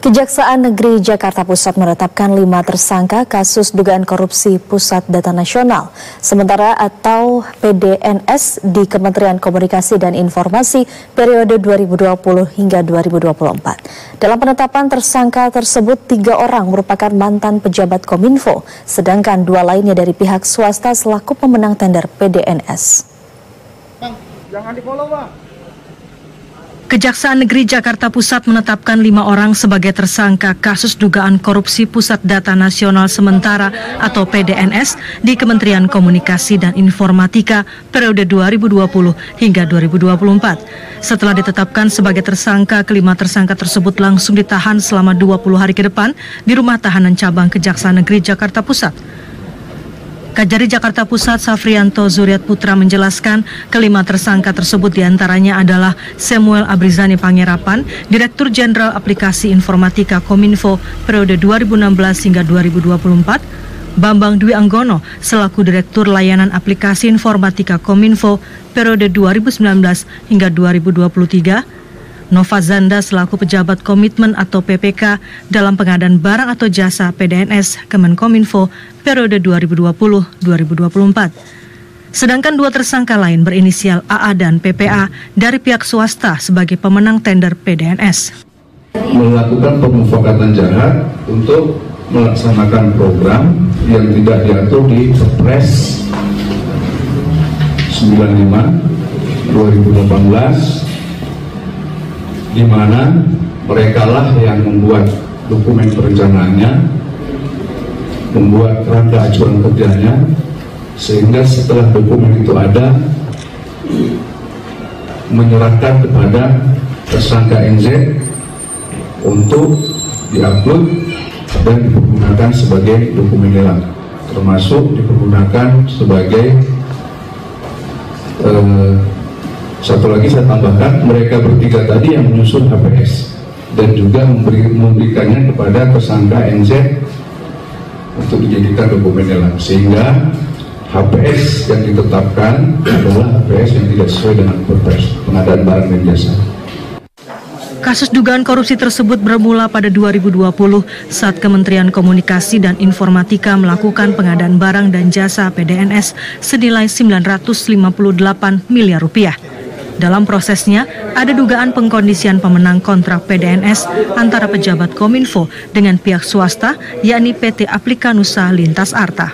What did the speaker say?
Kejaksaan Negeri Jakarta Pusat menetapkan 5 tersangka kasus dugaan korupsi Pusat Data Nasional Sementara atau PDNS di Kementerian Komunikasi dan Informasi periode 2020 hingga 2024. Dalam penetapan tersangka tersebut 3 orang merupakan mantan pejabat Kominfo, sedangkan 2 lainnya dari pihak swasta selaku pemenang tender PDNS. Bang, jangan di-follow, Bang. Kejaksaan Negeri Jakarta Pusat menetapkan 5 orang sebagai tersangka kasus dugaan korupsi Pusat Data Nasional Sementara atau PDNS di Kementerian Komunikasi dan Informatika periode 2020 hingga 2024. Setelah ditetapkan sebagai tersangka, kelima tersangka tersebut langsung ditahan selama 20 hari ke depan di Rumah Tahanan Cabang Kejaksaan Negeri Jakarta Pusat. Kajari Jakarta Pusat Safrianto Zuriat Putra menjelaskan kelima tersangka tersebut diantaranya adalah Samuel Abrizani Pangerapan, Direktur Jenderal Aplikasi Informatika Kominfo periode 2016 hingga 2024, Bambang Dwi Anggono selaku Direktur Layanan Aplikasi Informatika Kominfo periode 2019 hingga 2023, Nova Zanda selaku pejabat komitmen atau PPK dalam pengadaan barang atau jasa PDNS Kemenkominfo periode 2020-2024. Sedangkan 2 tersangka lain berinisial AA dan PPA dari pihak swasta sebagai pemenang tender PDNS. Melakukan pemufakatan jahat untuk melaksanakan program yang tidak diatur di Perpres 95/2018, di mana merekalah yang membuat dokumen perencanaannya, membuat kerangka acuan kerjanya, sehingga setelah dokumen itu ada, menyerahkan kepada tersangka NZ untuk diupload dan dipergunakan sebagai dokumen lelang, termasuk dipergunakan sebagai satu lagi saya tambahkan, mereka bertiga tadi yang menyusun HPS dan juga memberikannya kepada tersangka NZ untuk dijadikan dokumen lelang, sehingga HPS yang ditetapkan adalah HPS yang tidak sesuai dengan Perpres pengadaan barang dan jasa. Kasus dugaan korupsi tersebut bermula pada 2020 saat Kementerian Komunikasi dan Informatika melakukan pengadaan barang dan jasa PDNS senilai 958 miliar rupiah. Dalam prosesnya, ada dugaan pengkondisian pemenang kontrak PDNS antara pejabat Kominfo dengan pihak swasta, yakni PT Aplikanusa Lintas Arta.